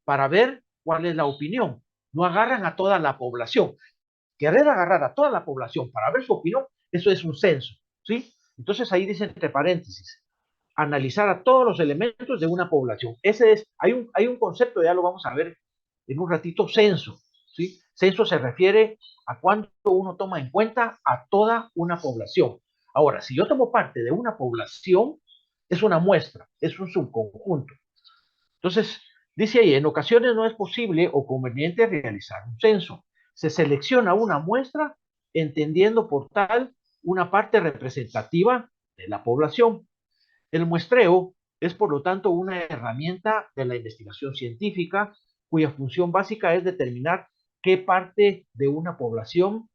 para ver cuál es la opinión. No agarran a toda la población. Querer agarrar a toda la población para ver su opinión, eso es un censo, ¿sí? Entonces ahí dice entre paréntesis, analizar a todos los elementos de una población. Ese es, hay un concepto, ya lo vamos a ver en un ratito, censo, ¿sí? Censo se refiere a cuánto uno toma en cuenta a toda una población. Ahora, si yo tomo parte de una población, es una muestra, es un subconjunto. Entonces, dice ahí, en ocasiones no es posible o conveniente realizar un censo. Se selecciona una muestra entendiendo por tal una parte representativa de la población. El muestreo es, por lo tanto, una herramienta de la investigación científica cuya función básica es determinar qué parte de una población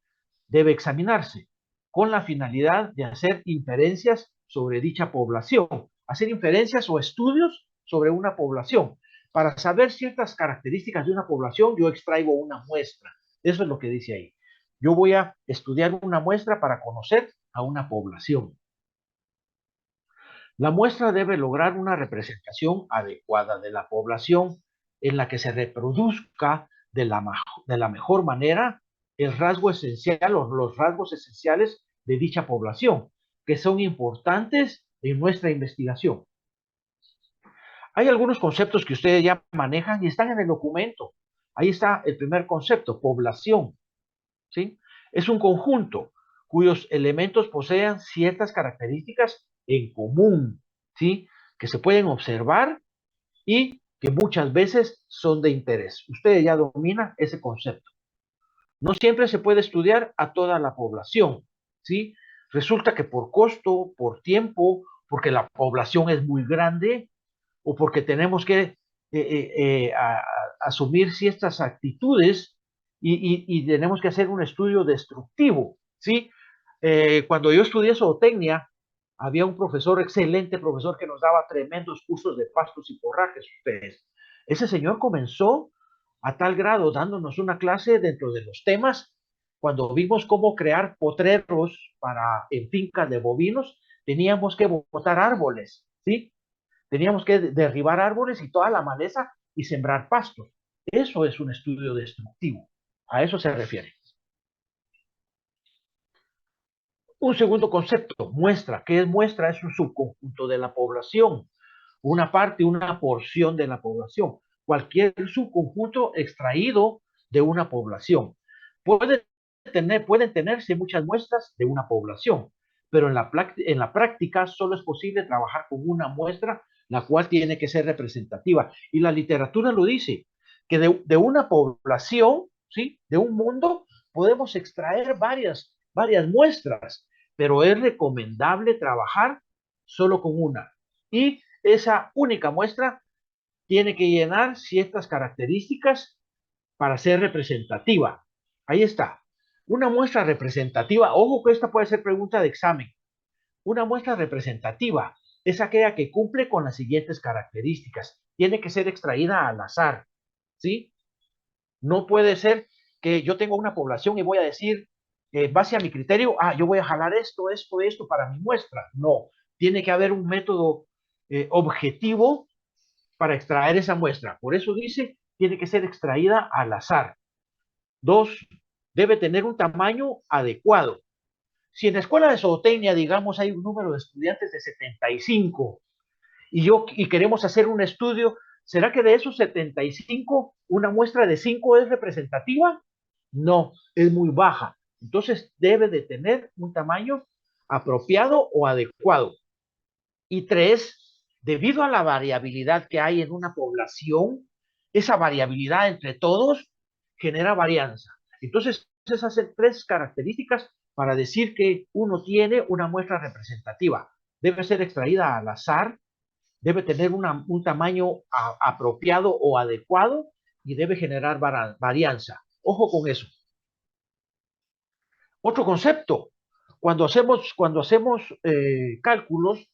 debe examinarse, con la finalidad de hacer inferencias sobre dicha población, hacer inferencias o estudios sobre una población. Para saber ciertas características de una población, yo extraigo una muestra. Eso es lo que dice ahí. Yo voy a estudiar una muestra para conocer a una población. La muestra debe lograr una representación adecuada de la población en la que se reproduzca de la mejor manera el rasgo esencial o los rasgos esenciales de dicha población, que son importantes en nuestra investigación. Hay algunos conceptos que ustedes ya manejan y están en el documento. Ahí está el primer concepto, población, ¿sí? Es un conjunto cuyos elementos posean ciertas características en común, ¿sí? Que se pueden observar y que muchas veces son de interés. Ustedes ya dominan ese concepto. No siempre se puede estudiar a toda la población, ¿sí? Resulta que por costo, por tiempo, porque la población es muy grande o porque tenemos que asumir ciertas actitudes y tenemos que hacer un estudio destructivo, ¿sí? Cuando yo estudié zootecnia, había un profesor, excelente profesor, que nos daba tremendos cursos de pastos y forrajes, ustedes. Ese señor comenzó a tal grado dándonos una clase dentro de los temas, cuando vimos cómo crear potreros para en fincas de bovinos, teníamos que botar árboles, ¿sí? Teníamos que derribar árboles y toda la maleza y sembrar pastos. Eso es un estudio destructivo. A eso se refiere. Un segundo concepto, muestra. ¿Qué es muestra? Es un subconjunto de la población, una parte, una porción de la población, cualquier subconjunto extraído de una población. Pueden tenerse muchas muestras de una población, pero en la práctica solo es posible trabajar con una muestra, la cual tiene que ser representativa. Y la literatura lo dice, que de una población, ¿sí? De un mundo, podemos extraer varias muestras, pero es recomendable trabajar solo con una. Y esa única muestra tiene que llenar ciertas características para ser representativa. Ahí está. Una muestra representativa, ojo que esta puede ser pregunta de examen. Una muestra representativa es aquella que cumple con las siguientes características. Tiene que ser extraída al azar, ¿sí? No puede ser que yo tenga una población y voy a decir, en base a mi criterio, yo voy a jalar esto para mi muestra. No, tiene que haber un método objetivo para extraer esa muestra. Por eso dice, tiene que ser extraída al azar. Dos, debe tener un tamaño adecuado. Si en la escuela de zootecnia, digamos, hay un número de estudiantes de 75 y queremos hacer un estudio, ¿será que de esos 75 una muestra de 5 es representativa? No, es muy baja. Entonces debe de tener un tamaño apropiado o adecuado. Y tres, debido a la variabilidad que hay en una población, esa variabilidad entre todos genera varianza. Entonces, esas son tres características para decir que uno tiene una muestra representativa. Debe ser extraída al azar, debe tener un tamaño apropiado o adecuado y debe generar varianza. Ojo con eso. Otro concepto, cuando hacemos cálculos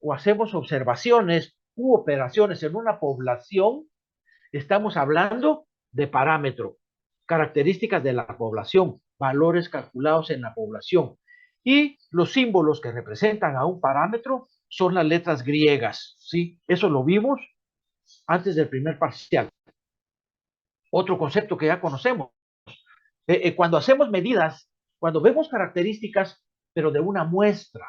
o hacemos observaciones u operaciones en una población, estamos hablando de parámetro, características de la población, valores calculados en la población. Y los símbolos que representan a un parámetro son las letras griegas, ¿sí? Eso lo vimos antes del primer parcial. Otro concepto que ya conocemos. Cuando hacemos medidas, cuando vemos características, pero de una muestra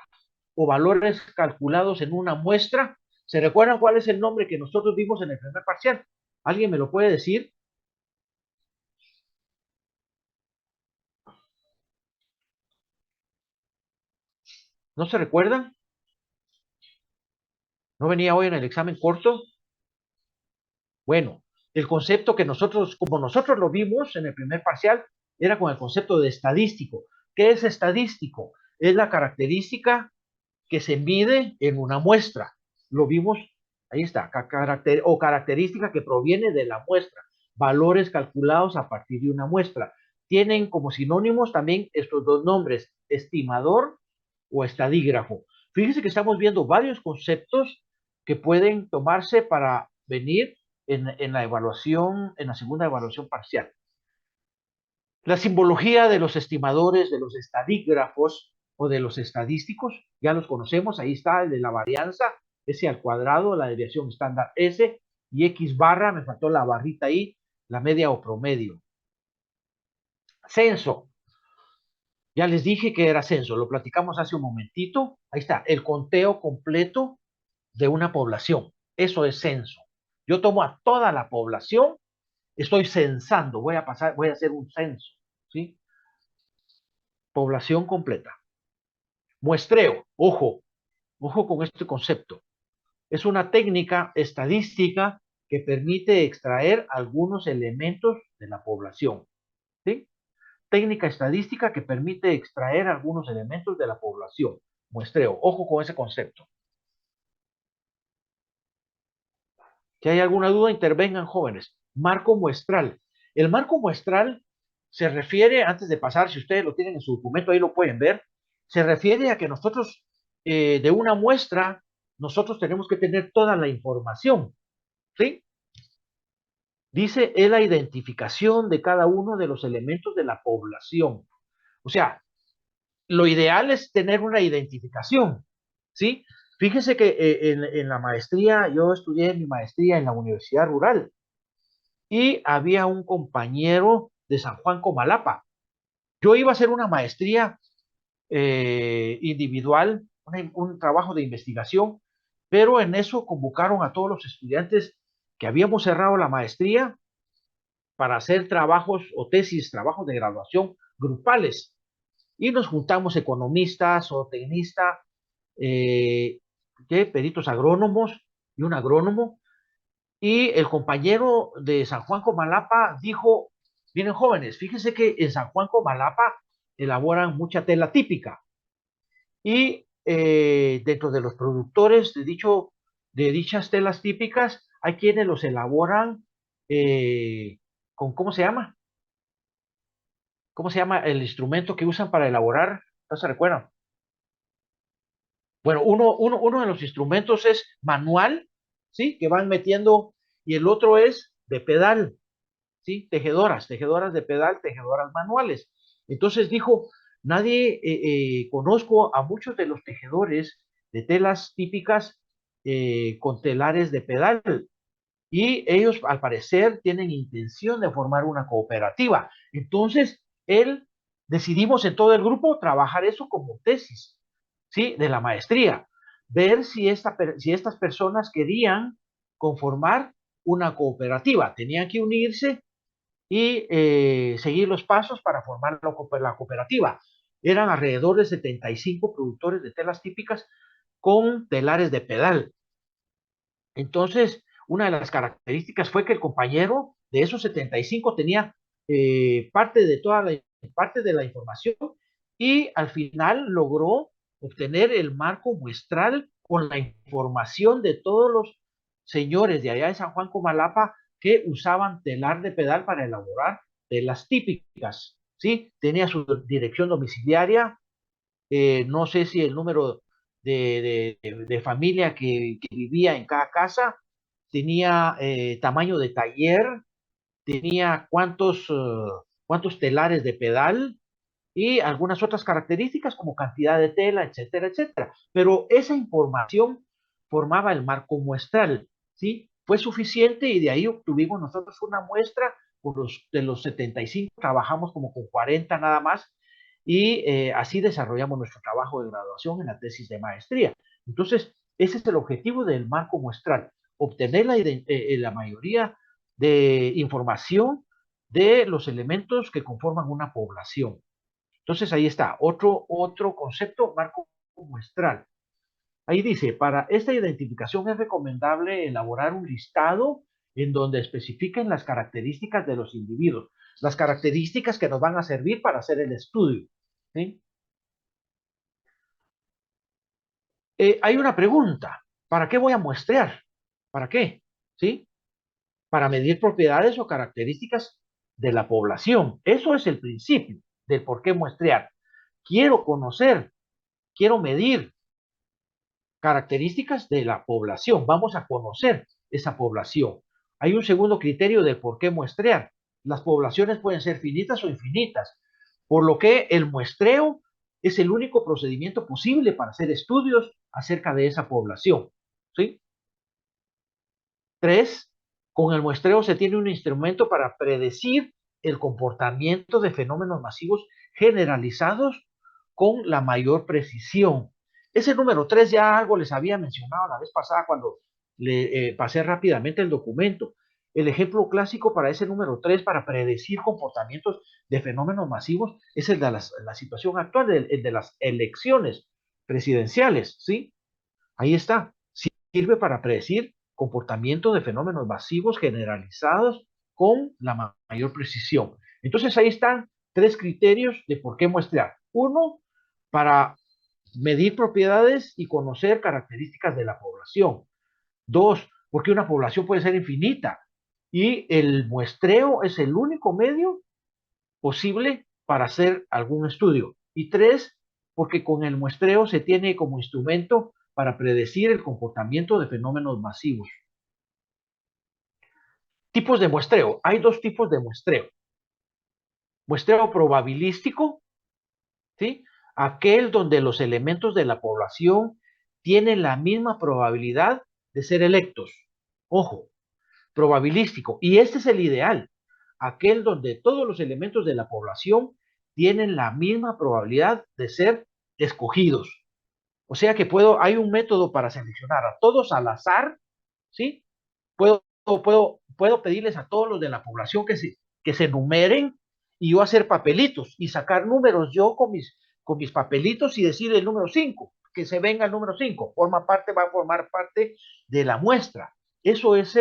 o valores calculados en una muestra, ¿se recuerdan cuál es el nombre que nosotros vimos en el primer parcial? ¿Alguien me lo puede decir? ¿No se recuerdan? ¿No venía hoy en el examen corto? Bueno, el concepto que nosotros, como nosotros lo vimos en el primer parcial, era con el concepto de estadístico. ¿Qué es estadístico? Es la característica que se mide en una muestra. Lo vimos, ahí está, característica que proviene de la muestra, valores calculados a partir de una muestra. Tienen como sinónimos también estos dos nombres, estimador o estadígrafo. Fíjense que estamos viendo varios conceptos que pueden tomarse para venir en la evaluación, en la segunda evaluación parcial. La simbología de los estimadores, de los estadígrafos o de los estadísticos, ya los conocemos, ahí está el de la varianza, S al cuadrado, la desviación estándar S, y X barra, me faltó la barrita ahí, la media o promedio. Censo, ya les dije que era censo, lo platicamos hace un momentito, ahí está, el conteo completo de una población, eso es censo. Yo tomo a toda la población, estoy censando, voy a hacer un censo, ¿sí? Población completa. Muestreo, ojo con este concepto. Es una técnica estadística que permite extraer algunos elementos de la población. ¿Sí? Técnica estadística que permite extraer algunos elementos de la población. Muestreo, ojo con ese concepto. Si hay alguna duda, intervengan jóvenes. Marco muestral. El marco muestral se refiere, antes de pasar, si ustedes lo tienen en su documento, ahí lo pueden ver, se refiere a que nosotros, de una muestra, nosotros tenemos que tener toda la información, ¿sí? Dice, es la identificación de cada uno de los elementos de la población. O sea, lo ideal es tener una identificación, ¿sí? Fíjese que en la maestría, yo estudié mi maestría en la Universidad Rural, y había un compañero de San Juan Comalapa. Yo iba a hacer una maestría individual, un trabajo de investigación, pero en eso convocaron a todos los estudiantes que habíamos cerrado la maestría para hacer trabajos o tesis, trabajos de graduación grupales. Y nos juntamos economistas o tecnistas, peritos agrónomos y un agrónomo. Y el compañero de San Juan Comalapa dijo, miren jóvenes, fíjense que en San Juan Comalapa elaboran mucha tela típica. Y dentro de los productores de dichas telas típicas, hay quienes los elaboran con, ¿cómo se llama? ¿Cómo se llama el instrumento que usan para elaborar? ¿No se recuerdan? Bueno, uno de los instrumentos es manual, ¿sí? Que van metiendo, y el otro es de pedal. ¿Sí? Tejedoras de pedal, tejedoras manuales. Entonces dijo, nadie, conozco a muchos de los tejedores de telas típicas con telares de pedal, y ellos al parecer tienen intención de formar una cooperativa. Entonces, decidimos en todo el grupo trabajar eso como tesis, ¿sí? De la maestría, ver si estas personas querían conformar una cooperativa, tenían que unirse y seguir los pasos para formar la cooperativa. Eran alrededor de 75 productores de telas típicas con telares de pedal. Entonces, una de las características fue que el compañero de esos 75 tenía parte de la información, y al final logró obtener el marco muestral con la información de todos los señores de allá de San Juan Comalapa que usaban telar de pedal para elaborar telas típicas, ¿sí? Tenía su dirección domiciliaria, no sé si el número de familia que vivía en cada casa, tenía tamaño de taller, tenía cuántos telares de pedal y algunas otras características como cantidad de tela, etcétera, etcétera. Pero esa información formaba el marco muestral, ¿sí? fue suficiente y de ahí obtuvimos nosotros una muestra. De los 75 trabajamos como con 40 nada más y así desarrollamos nuestro trabajo de graduación en la tesis de maestría. Entonces, ese es el objetivo del marco muestral, obtener la mayoría de información de los elementos que conforman una población. Entonces, ahí está, otro concepto, marco muestral. Ahí dice, para esta identificación es recomendable elaborar un listado en donde especifiquen las características de los individuos, las características que nos van a servir para hacer el estudio. ¿Sí? Hay una pregunta, ¿para qué voy a muestrear? ¿Para qué? ¿Sí? Para medir propiedades o características de la población. Eso es el principio del por qué muestrear. Quiero conocer, quiero medir características de la población. Vamos a conocer esa población. Hay un segundo criterio de por qué muestrear. Las poblaciones pueden ser finitas o infinitas, por lo que el muestreo es el único procedimiento posible para hacer estudios acerca de esa población. ¿Sí? 3. Con el muestreo se tiene un instrumento para predecir el comportamiento de fenómenos masivos generalizados con la mayor precisión. Ese número 3 ya algo les había mencionado la vez pasada cuando le pasé rápidamente el documento. El ejemplo clásico para ese número 3 para predecir comportamientos de fenómenos masivos es el de la situación actual, el de las elecciones presidenciales, ¿sí? Ahí está. Sirve para predecir comportamiento de fenómenos masivos generalizados con la mayor precisión. Entonces ahí están 3 criterios de por qué muestrear. 1, para medir propiedades y conocer características de la población. 2, porque una población puede ser infinita y el muestreo es el único medio posible para hacer algún estudio. Y 3, porque con el muestreo se tiene como instrumento para predecir el comportamiento de fenómenos masivos. Tipos de muestreo. Hay 2 tipos de muestreo. Muestreo probabilístico, ¿sí? Aquel donde los elementos de la población tienen la misma probabilidad de ser electos. Ojo, probabilístico. Y este es el ideal. Aquel donde todos los elementos de la población tienen la misma probabilidad de ser escogidos. O sea que hay un método para seleccionar a todos al azar, ¿sí? Puedo pedirles a todos los de la población que se numeren y yo hacer papelitos y sacar números yo con mis papelitos y decir el número 5, que se venga el número 5, va a formar parte de la muestra. Eso es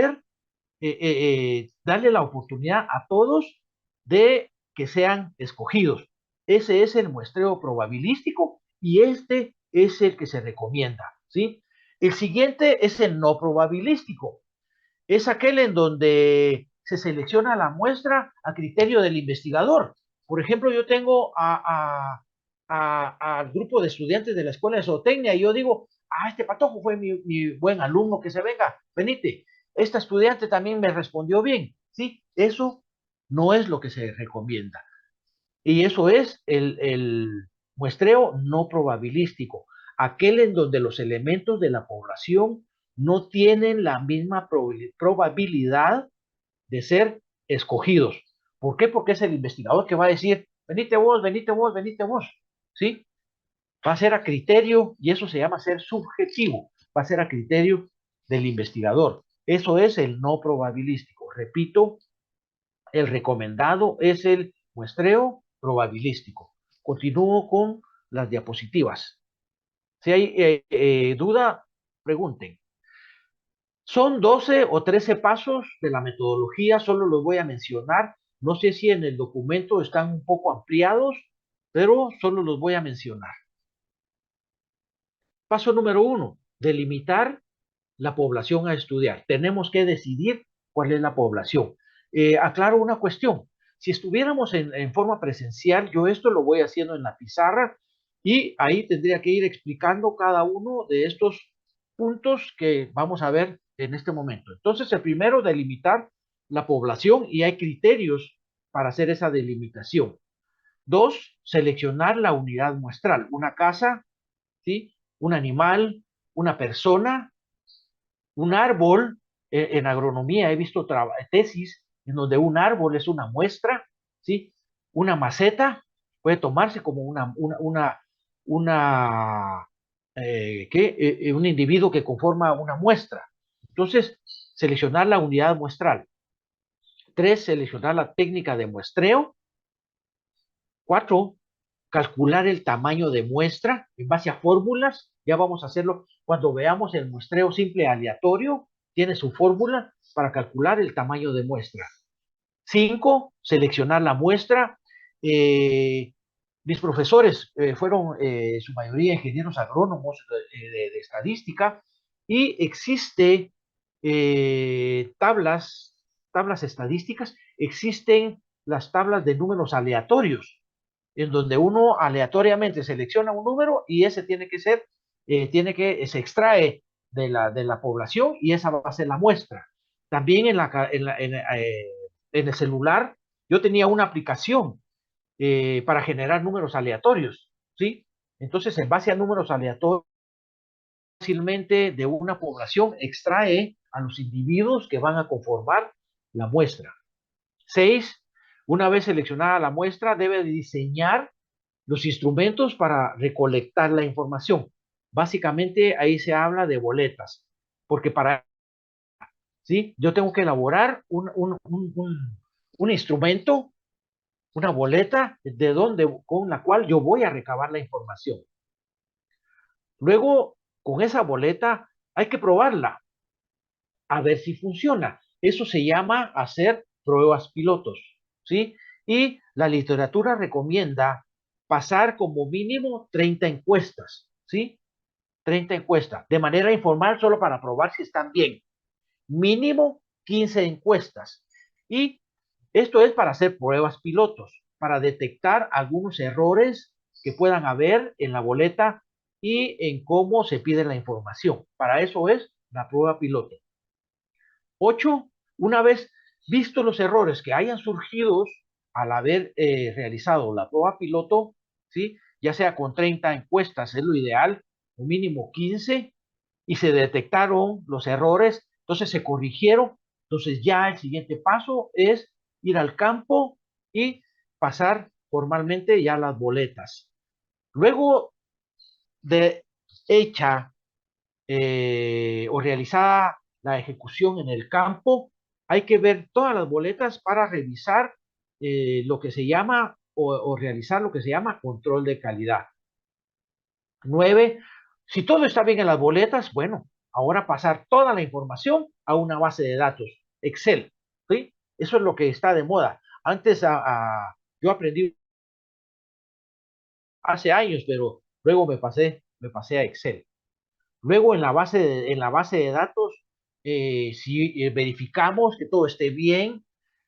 darle la oportunidad a todos de que sean escogidos. Ese es el muestreo probabilístico y este es el que se recomienda, ¿sí? El siguiente es el no probabilístico. Es aquel en donde se selecciona la muestra a criterio del investigador. Por ejemplo, yo tengo al grupo de estudiantes de la escuela de zootecnia y yo digo, este patojo fue mi buen alumno, que se venga, venite. Esta estudiante también me respondió bien. Sí, eso no es lo que se recomienda. Y eso es el muestreo no probabilístico, aquel en donde los elementos de la población no tienen la misma probabilidad de ser escogidos. ¿Por qué? Porque es el investigador que va a decir, venite vos, venite vos, venite vos. ¿Sí? Va a ser a criterio, y eso se llama ser subjetivo, va a ser a criterio del investigador. Eso es el no probabilístico. Repito, el recomendado es el muestreo probabilístico. Continúo con las diapositivas. Si hay duda, pregunten. Son 12 o 13 pasos de la metodología, solo los voy a mencionar. No sé si en el documento están un poco ampliados, pero solo los voy a mencionar. Paso número 1, delimitar la población a estudiar. Tenemos que decidir cuál es la población. Aclaro una cuestión. Si estuviéramos en forma presencial, yo esto lo voy haciendo en la pizarra y ahí tendría que ir explicando cada uno de estos puntos que vamos a ver en este momento. Entonces, el primero, delimitar la población y hay criterios para hacer esa delimitación. 2, seleccionar la unidad muestral, una casa, ¿sí? Un animal, una persona, un árbol, En agronomía he visto tesis en donde un árbol es una muestra, ¿sí? Una maceta puede tomarse como un individuo que conforma una muestra. Entonces, seleccionar la unidad muestral. 3, seleccionar la técnica de muestreo. 4, calcular el tamaño de muestra en base a fórmulas. Ya vamos a hacerlo cuando veamos el muestreo simple aleatorio. Tiene su fórmula para calcular el tamaño de muestra. 5, seleccionar la muestra. Mis profesores fueron su mayoría ingenieros agrónomos de estadística y existe tablas estadísticas, existen las tablas de números aleatorios, en donde uno aleatoriamente selecciona un número y ese tiene que ser, se extrae de la población y esa va a ser la muestra. También en el celular yo tenía una aplicación para generar números aleatorios, ¿sí? Entonces, en base a números aleatorios, fácilmente de una población extrae a los individuos que van a conformar la muestra. 6, una vez seleccionada la muestra, debe diseñar los instrumentos para recolectar la información. Básicamente ahí se habla de boletas, porque ¿sí? Yo tengo que elaborar un instrumento, una boleta con la cual yo voy a recabar la información. Luego, con esa boleta hay que probarla, a ver si funciona. Eso se llama hacer pruebas pilotos, ¿sí? Y la literatura recomienda pasar como mínimo 30 encuestas, ¿sí? 30 encuestas, de manera informal, solo para probar si están bien. Mínimo 15 encuestas. Y esto es para hacer pruebas pilotos, para detectar algunos errores que puedan haber en la boleta y en cómo se pide la información. Para eso es la prueba piloto. 8, una vez visto los errores que hayan surgido al haber realizado la prueba piloto, ¿sí? Ya sea con 30 encuestas, es lo ideal, o mínimo 15, y se detectaron los errores, entonces se corrigieron, entonces ya el siguiente paso es ir al campo y pasar formalmente ya las boletas. Luego de hecha o realizada la ejecución en el campo, hay que ver todas las boletas para revisar lo que se llama o realizar lo que se llama control de calidad. 9, si todo está bien en las boletas, bueno, ahora pasar toda la información a una base de datos, Excel, ¿sí? Eso es lo que está de moda. Antes yo aprendí hace años, pero luego me pasé a Excel. Luego en la base de datos, si verificamos que todo esté bien,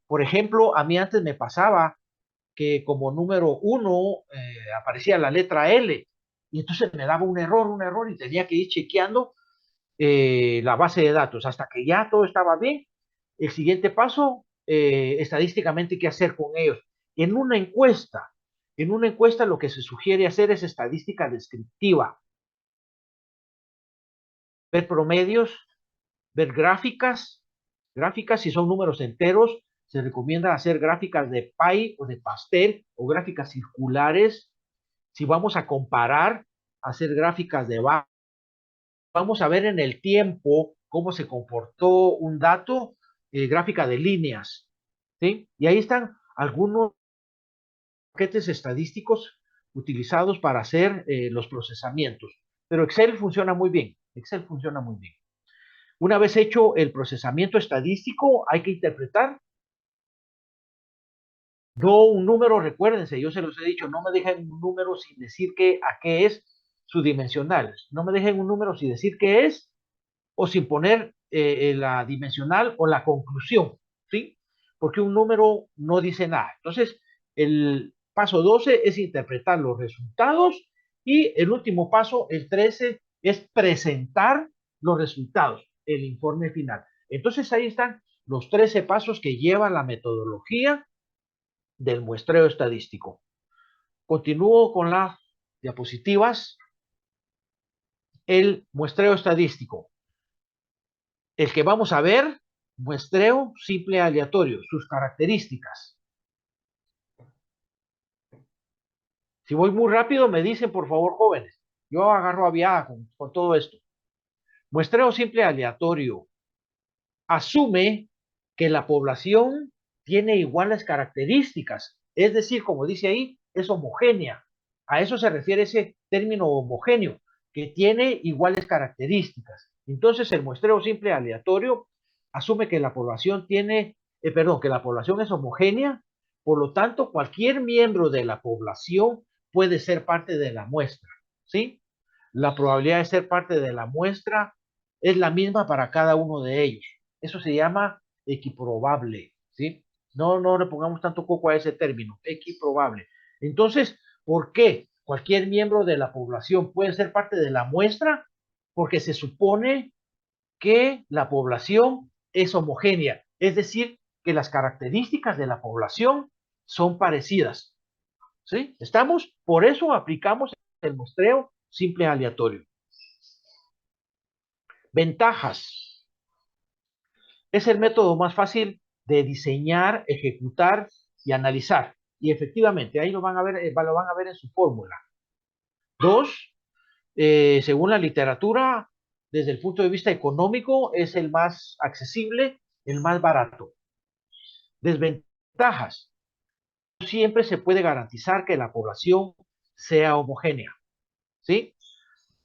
por ejemplo, a mí antes me pasaba que como número 1 aparecía la letra L y entonces me daba un error y tenía que ir chequeando la base de datos hasta que ya todo estaba bien. El siguiente paso, estadísticamente, ¿qué hacer con ellos? En una encuesta, lo que se sugiere hacer es estadística descriptiva, ver promedios, ver gráficas si son números enteros, se recomienda hacer gráficas de pie o de pastel o gráficas circulares. Si vamos a comparar, hacer gráficas de barra, vamos a ver en el tiempo cómo se comportó un dato, gráfica de líneas, ¿sí? Y ahí están algunos paquetes estadísticos utilizados para hacer los procesamientos. Pero Excel funciona muy bien, Excel funciona muy bien. Una vez hecho el procesamiento estadístico, hay que interpretar, no un número, recuérdense, yo se los he dicho, no me dejen un número sin decir a qué es su dimensional, no me dejen un número sin decir qué es o sin poner la dimensional o la conclusión, ¿sí? Porque un número no dice nada. Entonces, el paso 12 es interpretar los resultados y el último paso, el 13, es presentar los resultados, el informe final. Entonces, ahí están los 13 pasos que lleva la metodología del muestreo estadístico. Continúo con las diapositivas. El muestreo estadístico. El que vamos a ver, muestreo simple aleatorio, sus características. Si voy muy rápido, me dicen, por favor, jóvenes. Yo agarro aviada con todo esto. Muestreo simple aleatorio asume que la población tiene iguales características, es decir, como dice ahí, es homogénea. A eso se refiere ese término homogéneo, que tiene iguales características. Entonces, el muestreo simple aleatorio asume que la población que la población es homogénea, por lo tanto, cualquier miembro de la población puede ser parte de la muestra, ¿sí? La probabilidad de ser parte de la muestra es la misma para cada uno de ellos. Eso se llama equiprobable, ¿sí? No le pongamos tanto coco a ese término, equiprobable. Entonces, ¿por qué cualquier miembro de la población puede ser parte de la muestra? Porque se supone que la población es homogénea, es decir, que las características de la población son parecidas, ¿sí? ¿Estamos? Por eso aplicamos el muestreo simple aleatorio. Ventajas. Es el método más fácil de diseñar, ejecutar y analizar. Y efectivamente, ahí lo van a ver en su fórmula. Dos, según la literatura, desde el punto de vista económico, es el más accesible, el más barato. Desventajas. No siempre se puede garantizar que la población sea homogénea, ¿sí?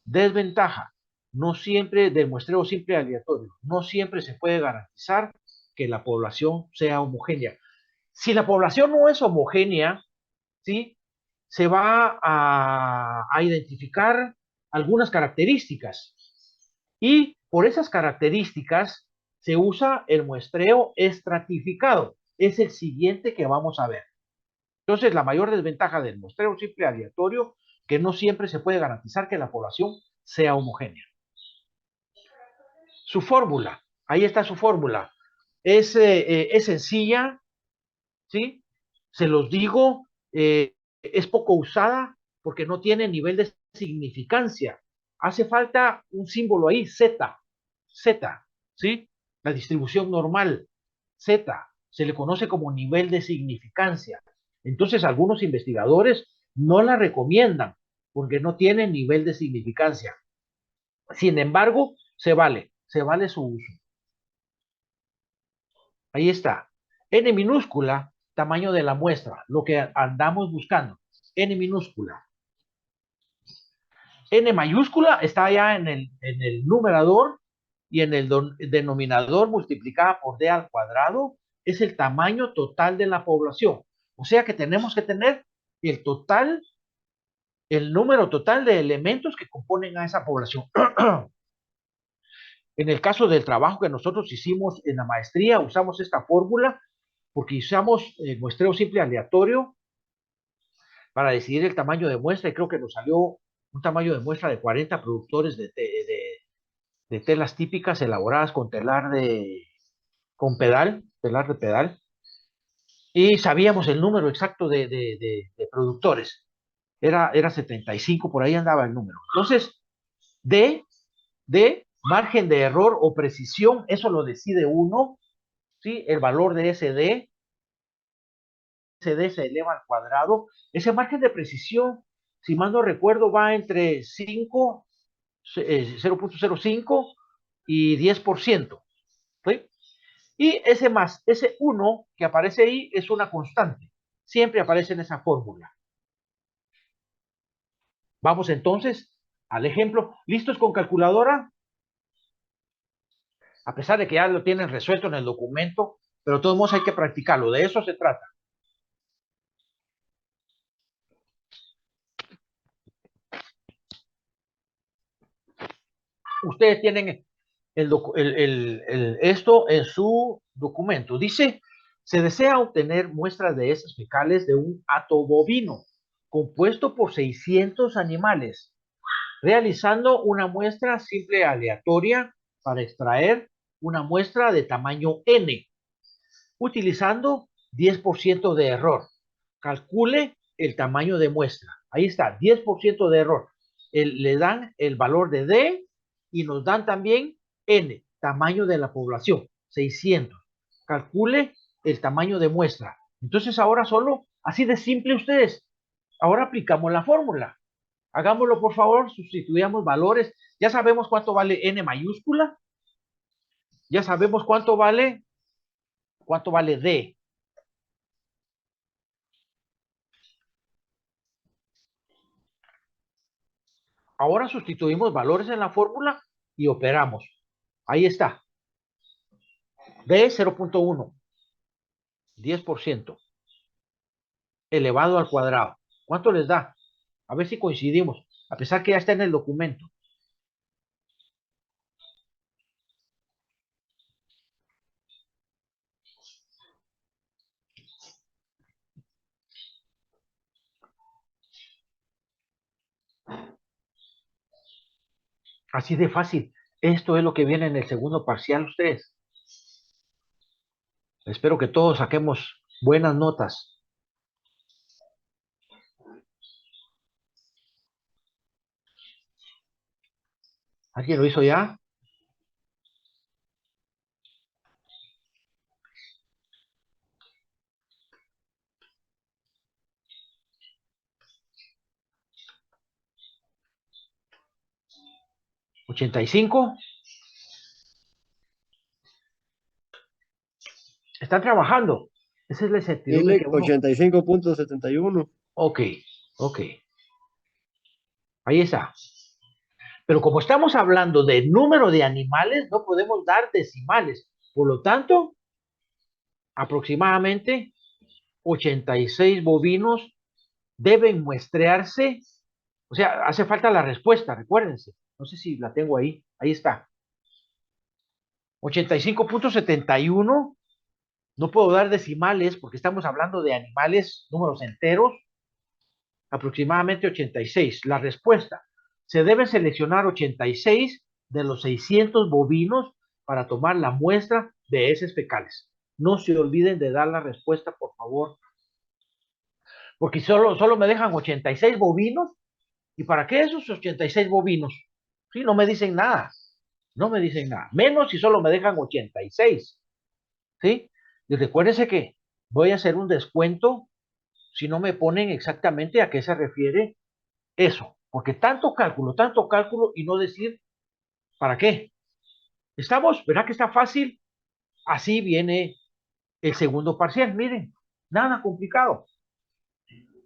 Desventaja. No siempre, del muestreo simple aleatorio, no siempre se puede garantizar que la población sea homogénea. Si la población no es homogénea, ¿sí? Se va a identificar algunas características y por esas características se usa el muestreo estratificado. Es el siguiente que vamos a ver. Entonces, la mayor desventaja del muestreo simple aleatorio, que no siempre se puede garantizar que la población sea homogénea. Su fórmula, ahí está su fórmula. Es sencilla, ¿sí? Se los digo, es poco usada porque no tiene nivel de significancia. Hace falta un símbolo ahí, Z, Z, ¿sí? La distribución normal, Z, se le conoce como nivel de significancia. Entonces, algunos investigadores no la recomiendan porque no tiene nivel de significancia. Sin embargo, se vale su uso. Ahí está. N minúscula, tamaño de la muestra, lo que andamos buscando. N minúscula. N mayúscula está ya en el numerador y en el denominador multiplicada por D al cuadrado es el tamaño total de la población. O sea que tenemos que tener el total, el número total de elementos que componen a esa población. En el caso del trabajo que nosotros hicimos en la maestría, usamos esta fórmula porque usamos el muestreo simple aleatorio para decidir el tamaño de muestra y creo que nos salió un tamaño de muestra de 40 productores de telas típicas elaboradas con telar de pedal, y sabíamos el número exacto de productores. Era 75, por ahí andaba el número. Entonces, de margen de error o precisión, eso lo decide uno, ¿sí? El valor de SD se eleva al cuadrado. Ese margen de precisión, si mal no recuerdo, va entre 0.05 y 10%. ¿Sí? Y ese 1 que aparece ahí es una constante. Siempre aparece en esa fórmula. Vamos entonces al ejemplo. ¿Listos con calculadora? A pesar de que ya lo tienen resuelto en el documento, pero de todos modos hay que practicarlo. De eso se trata. Ustedes tienen esto en su documento. Dice, se desea obtener muestras de heces fecales de un hato bovino compuesto por 600 animales, realizando una muestra simple aleatoria para extraer una muestra de tamaño N, utilizando 10% de error. Calcule el tamaño de muestra. Ahí está, 10% de error. Le dan el valor de D y nos dan también N. tamaño de la población, 600. Calcule el tamaño de muestra. Entonces ahora solo, así de simple ustedes. Ahora aplicamos la fórmula. Hagámoslo por favor, sustituyamos valores. Ya sabemos cuánto vale n mayúscula. Ya sabemos cuánto vale d. Ahora sustituimos valores en la fórmula y operamos. Ahí está. D 0.1, 10%, elevado al cuadrado. ¿Cuánto les da? A ver si coincidimos, a pesar que ya está en el documento. Así de fácil. Esto es lo que viene en el segundo parcial ustedes. Espero que todos saquemos buenas notas. ¿Alguien lo hizo ya? ¿85? ¿Están trabajando? Esa es la incertidumbre que Dile uno... 85.71. Ok, ok. Ahí está. Pero como estamos hablando de número de animales, no podemos dar decimales. Por lo tanto, aproximadamente 86 bovinos deben muestrearse. O sea, hace falta la respuesta, recuérdense. No sé si la tengo ahí. Ahí está. 85.71. No puedo dar decimales porque estamos hablando de animales, números enteros. Aproximadamente 86. La respuesta. Se deben seleccionar 86 de los 600 bovinos para tomar la muestra de heces fecales. No se olviden de dar la respuesta, por favor, porque solo me dejan 86 bovinos. ¿Y para qué esos 86 bovinos? Sí, no me dicen nada. No me dicen nada. Menos si solo me dejan 86. ¿Sí? Y recuérdense que voy a hacer un descuento si no me ponen exactamente a qué se refiere eso. Porque tanto cálculo y no decir para qué. ¿Estamos? ¿Verdad que está fácil? Así viene el segundo parcial. Miren, nada complicado.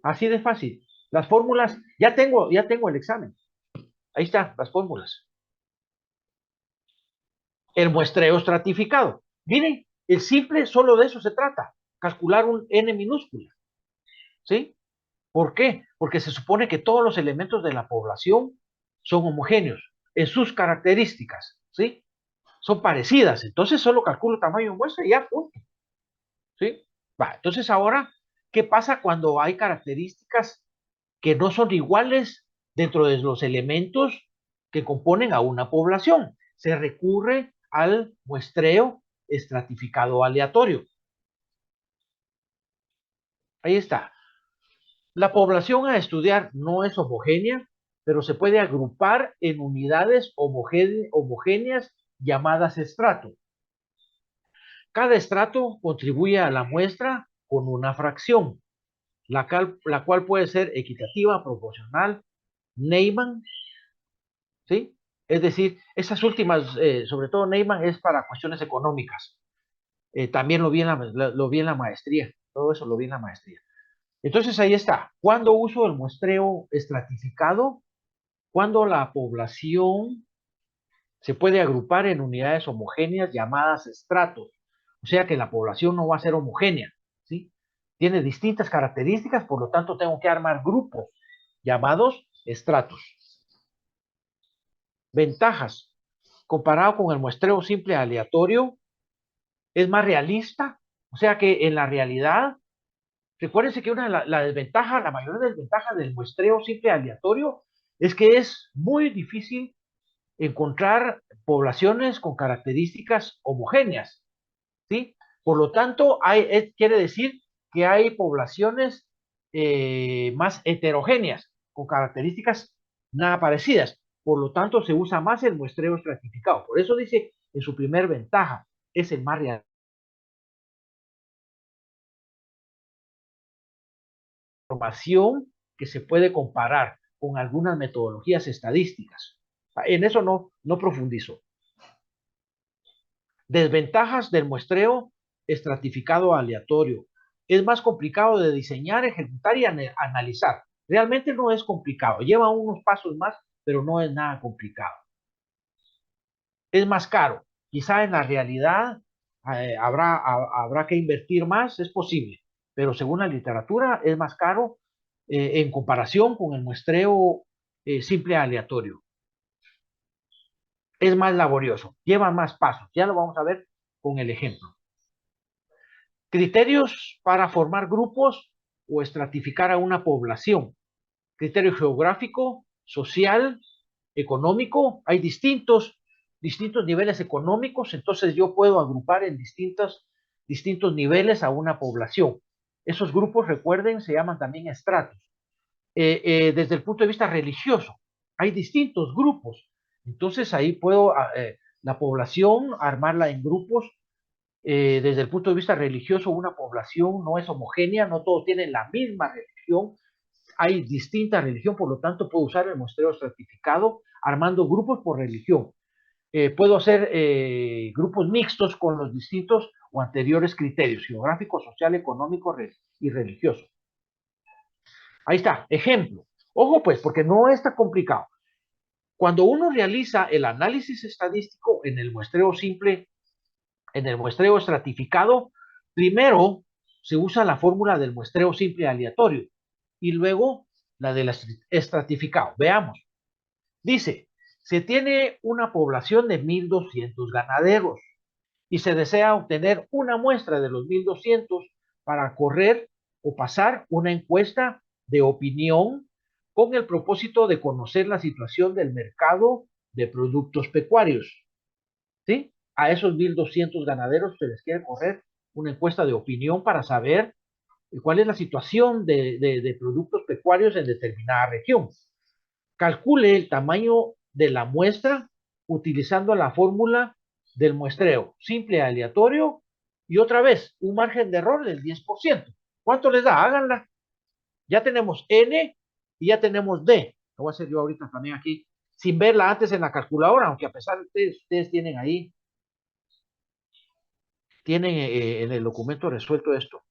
Así de fácil. Las fórmulas, ya tengo el examen. Ahí están las fórmulas. El muestreo estratificado. Miren, el simple, solo de eso se trata. Calcular un n minúscula. ¿Sí? ¿Por qué? Porque se supone que todos los elementos de la población son homogéneos en sus características. ¿Sí? Son parecidas. Entonces solo calculo tamaño de muestra y ya, punto. ¿Sí? Va, entonces ahora, ¿qué pasa cuando hay características que no son iguales dentro de los elementos que componen a una población? Se recurre al muestreo estratificado aleatorio. Ahí está. La población a estudiar no es homogénea, pero se puede agrupar en unidades homogéneas llamadas estrato. Cada estrato contribuye a la muestra con una fracción, la cual puede ser equitativa, proporcional, Neyman, ¿sí? Es decir, esas últimas, sobre todo Neyman, es para cuestiones económicas. También lo vi en la maestría, todo eso lo vi en la maestría. Entonces ahí está. ¿Cuándo uso el muestreo estratificado? Cuando la población se puede agrupar en unidades homogéneas llamadas estratos. O sea que la población no va a ser homogénea, ¿sí? Tiene distintas características, por lo tanto tengo que armar grupos llamados estratos. Ventajas. Comparado con el muestreo simple aleatorio, es más realista. O sea que en la realidad, recuérdense que la desventaja, la mayor desventaja del muestreo simple aleatorio es que es muy difícil encontrar poblaciones con características homogéneas, ¿sí? Por lo tanto, quiere decir que hay poblaciones más heterogéneas, con características nada parecidas. Por lo tanto, se usa más el muestreo estratificado. Por eso dice en su primer ventaja, es el más real. Información que se puede comparar con algunas metodologías estadísticas. En eso no profundizo. Desventajas del muestreo estratificado aleatorio. Es más complicado de diseñar, ejecutar y analizar. Realmente no es complicado. Lleva unos pasos más, pero no es nada complicado. Es más caro. Quizá en la realidad habrá que invertir más, es posible, pero según la literatura es más caro en comparación con el muestreo simple aleatorio. Es más laborioso, lleva más pasos. Ya lo vamos a ver con el ejemplo. Criterios para formar grupos o estratificar a una población. Criterio geográfico, social, económico. Hay distintos niveles económicos, entonces yo puedo agrupar en distintos niveles a una población. Esos grupos, recuerden, se llaman también estratos. Desde el punto de vista religioso, hay distintos grupos. Entonces ahí puedo la población armarla en grupos. Desde el punto de vista religioso, una población no es homogénea, no todos tienen la misma religión, hay distinta religión, por lo tanto puedo usar el muestreo estratificado armando grupos por religión. Puedo hacer grupos mixtos con los distintos o anteriores criterios, geográfico, social, económico y religioso. Ahí está, ejemplo. Ojo pues, porque no está complicado. Cuando uno realiza el análisis estadístico en el muestreo simple, en el muestreo estratificado, primero se usa la fórmula del muestreo simple aleatorio y luego la del estratificado. Veamos. Dice, se tiene una población de 1,200 ganaderos y se desea obtener una muestra de los 1,200 para correr o pasar una encuesta de opinión con el propósito de conocer la situación del mercado de productos pecuarios. ¿Sí? A esos 1,200 ganaderos se les quiere correr una encuesta de opinión para saber cuál es la situación de productos pecuarios en determinada región. Calcule el tamaño de la muestra utilizando la fórmula del muestreo simple aleatorio y otra vez un margen de error del 10%. ¿Cuánto les da? Háganla. Ya tenemos N y ya tenemos D. Lo voy a hacer yo ahorita también aquí, sin verla antes en la calculadora, aunque a pesar de ustedes tienen ahí, tienen en el documento resuelto esto.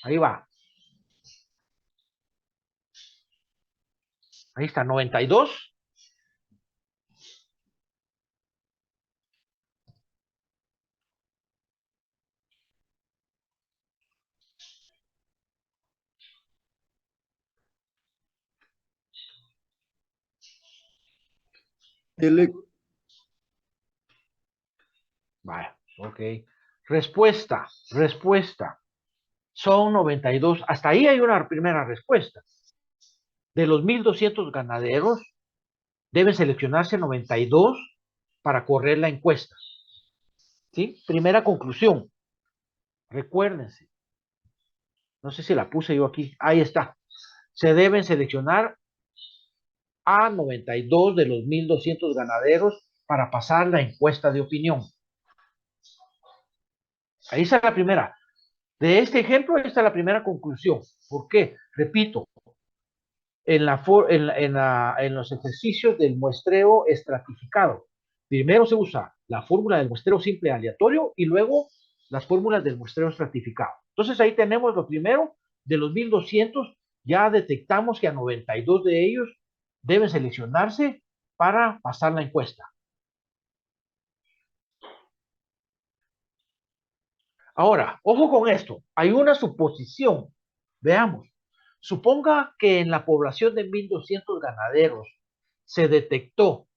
Ahí va. Ahí está, 92. Vale, ok. Respuesta. Son 92. Hasta ahí hay una primera respuesta. De los 1,200 ganaderos, deben seleccionarse 92 para correr la encuesta. ¿Sí? Primera conclusión. Recuérdense. No sé si la puse yo aquí. Ahí está. Se deben seleccionar a 92 de los 1,200 ganaderos para pasar la encuesta de opinión. Ahí está la primera. De este ejemplo, ahí está la primera conclusión. ¿Por qué? Repito, en los ejercicios del muestreo estratificado, primero se usa la fórmula del muestreo simple aleatorio y luego las fórmulas del muestreo estratificado. Entonces ahí tenemos lo primero, de los 1,200, ya detectamos que a 92 de ellos deben seleccionarse para pasar la encuesta. Ahora, ojo con esto, hay una suposición. Veamos, suponga que en la población de 1,200 ganaderos se detectó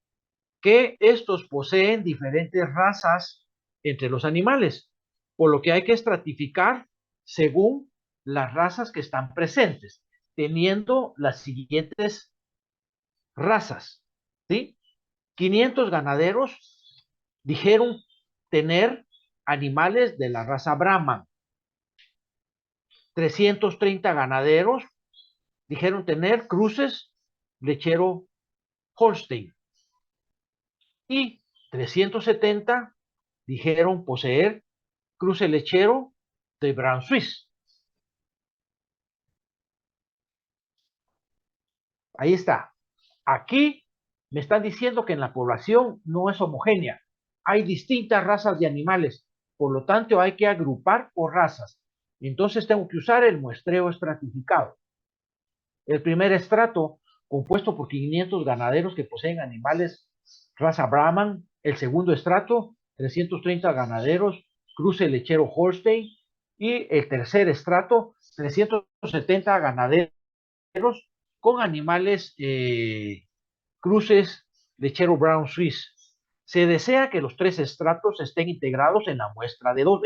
que estos poseen diferentes razas entre los animales, por lo que hay que estratificar según las razas que están presentes, teniendo las siguientes razas, ¿sí? 500 ganaderos dijeron tener animales de la raza Brahman. 330 ganaderos dijeron tener cruces lechero Holstein. Y 370 dijeron poseer cruce lechero de Brown Swiss. Ahí está. Aquí me están diciendo que en la población no es homogénea. Hay distintas razas de animales. Por lo tanto, hay que agrupar por razas. Entonces tengo que usar el muestreo estratificado. El primer estrato, compuesto por 500 ganaderos que poseen animales raza Brahman. El segundo estrato, 330 ganaderos, cruce lechero Holstein. Y el tercer estrato, 370 ganaderos con animales cruces lechero Brown Swiss. Se desea que los tres estratos estén integrados en la muestra de los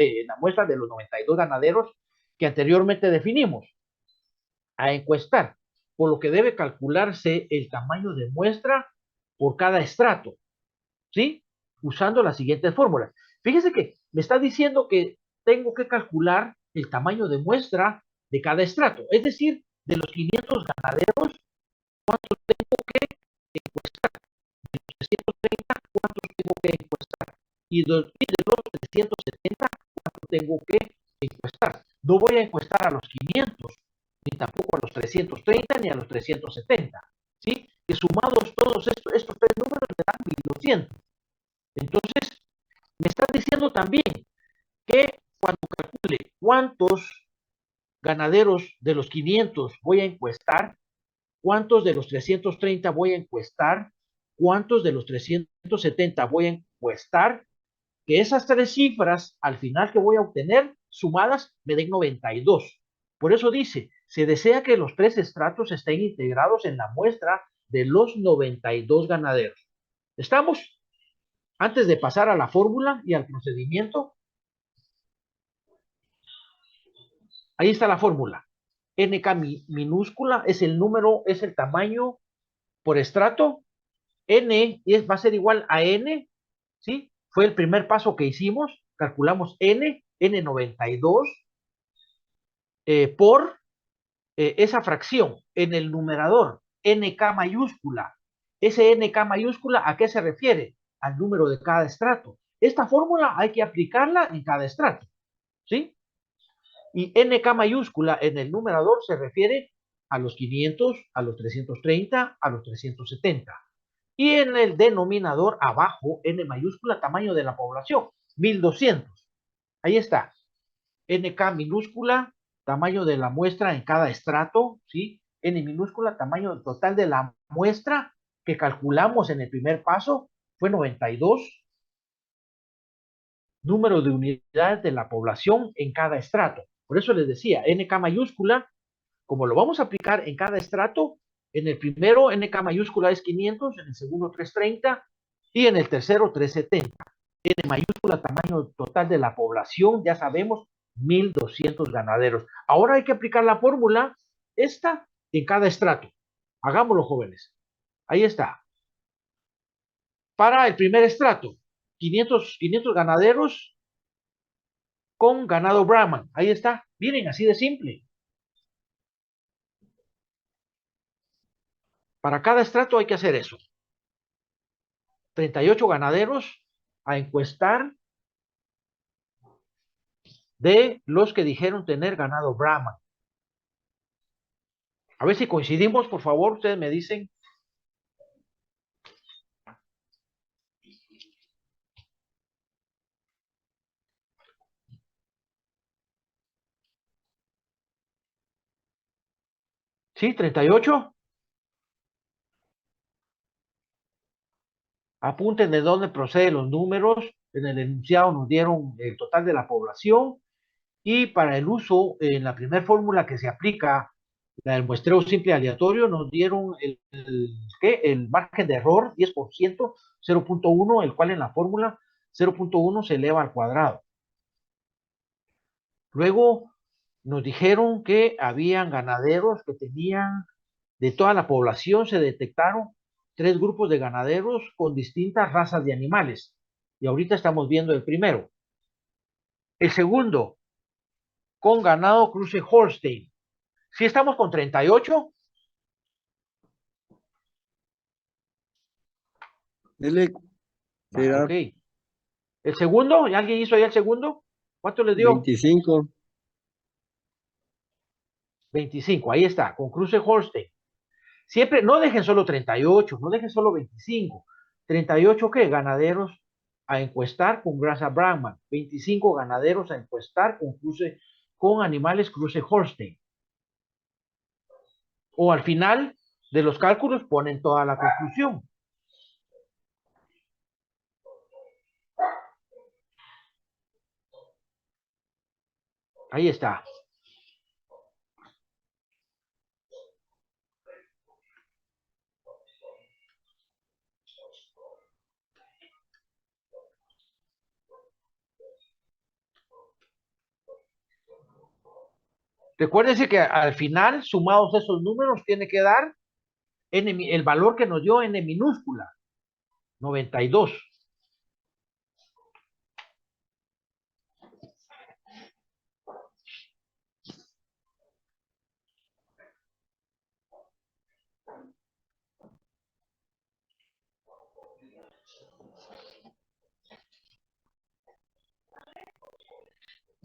92 ganaderos que anteriormente definimos a encuestar, por lo que debe calcularse el tamaño de muestra por cada estrato, ¿sí? Usando las siguientes fórmulas. Fíjese que me está diciendo que tengo que calcular el tamaño de muestra de cada estrato, es decir, de los 500 ganaderos, ¿cuántos tengo que encuestar? De los 330, ¿cuántos tengo que encuestar? Y de los 370, ¿cuántos tengo que encuestar? No voy a encuestar a los 500, ni tampoco a los 330, ni a los 370, ¿sí? Que sumados todos estos tres números me dan 1200. Entonces, me está diciendo también que cuando calcule cuántos ganaderos de los 500 voy a encuestar, cuántos de los 330 voy a encuestar, cuántos de los 370 voy a encuestar, que esas tres cifras al final que voy a obtener sumadas me den 92. Por eso dice, se desea que los tres estratos estén integrados en la muestra de los 92 ganaderos. ¿Estamos? Antes de pasar a la fórmula y al procedimiento, ahí está la fórmula. NK minúscula es el número, es el tamaño por estrato. N va a ser igual a N, ¿sí? Fue el primer paso que hicimos. Calculamos N92 por esa fracción en el numerador, NK mayúscula. Ese NK mayúscula, ¿a qué se refiere? Al número de cada estrato. Esta fórmula hay que aplicarla en cada estrato, ¿sí? Y NK mayúscula en el numerador se refiere a los 500, a los 330, a los 370. Y en el denominador abajo, N mayúscula, tamaño de la población, 1200. Ahí está. NK minúscula, tamaño de la muestra en cada estrato, ¿sí? N minúscula, tamaño total de la muestra que calculamos en el primer paso, fue 92. Número de unidades de la población en cada estrato. Por eso les decía, NK mayúscula, como lo vamos a aplicar en cada estrato, en el primero NK mayúscula es 500, en el segundo 330 y en el tercero 370. N mayúscula, tamaño total de la población, ya sabemos, 1200 ganaderos. Ahora hay que aplicar la fórmula esta en cada estrato. Hagámoslo, jóvenes. Ahí está. Para el primer estrato, 500 ganaderos con ganado Brahman. Ahí está. Miren, así de simple. Para cada estrato hay que hacer eso. 38 ganaderos a encuestar de los que dijeron tener ganado Brahman. A ver si coincidimos, por favor, ustedes me dicen. ¿Sí? 38. Apunten de dónde proceden los números. En el enunciado nos dieron el total de la población y para el uso en la primera fórmula que se aplica, la del muestreo simple aleatorio, nos dieron el margen de error 10%, 0.1, el cual en la fórmula 0.1 se eleva al cuadrado. Luego nos dijeron que habían ganaderos que tenían, de toda la población se detectaron 3 grupos de ganaderos con distintas razas de animales. Y ahorita estamos viendo el primero. El segundo, con ganado cruce Holstein. Si estamos con 38, Dile, va, será ok. El segundo, ¿alguien hizo ya el segundo? ¿Cuánto le dio? 25. 25, ahí está, con cruce Holstein. Siempre, no dejen solo 38, no dejen solo 25. 38, ¿qué? Ganaderos a encuestar con grasa Brahman. 25 ganaderos a encuestar con cruce, con animales cruce Holstein. O al final de los cálculos ponen toda la conclusión. Ahí está. Recuérdense que al final, sumados esos números, tiene que dar n, el valor que nos dio n minúscula, 92.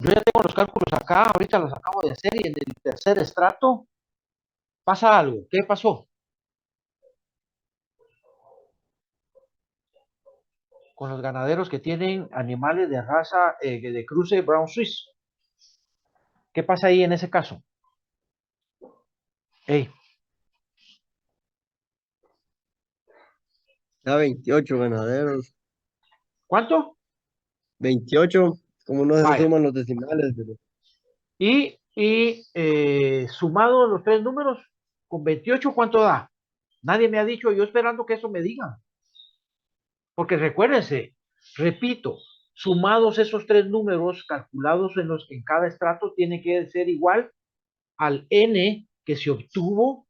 Yo ya tengo los cálculos acá, ahorita los acabo de hacer y en el tercer estrato pasa algo. ¿Qué pasó? Con los ganaderos que tienen animales de raza de cruce Brown Swiss. ¿Qué pasa ahí en ese caso? Hey, Ya 28 ganaderos. ¿cuánto? 28, como no se Vaya. suman los decimales. Y sumado los tres números, con 28, ¿cuánto da? Nadie me ha dicho, yo esperando que eso me diga. Porque recuérdense, repito, sumados esos tres números calculados en los que en cada estrato tiene que ser igual al n que se obtuvo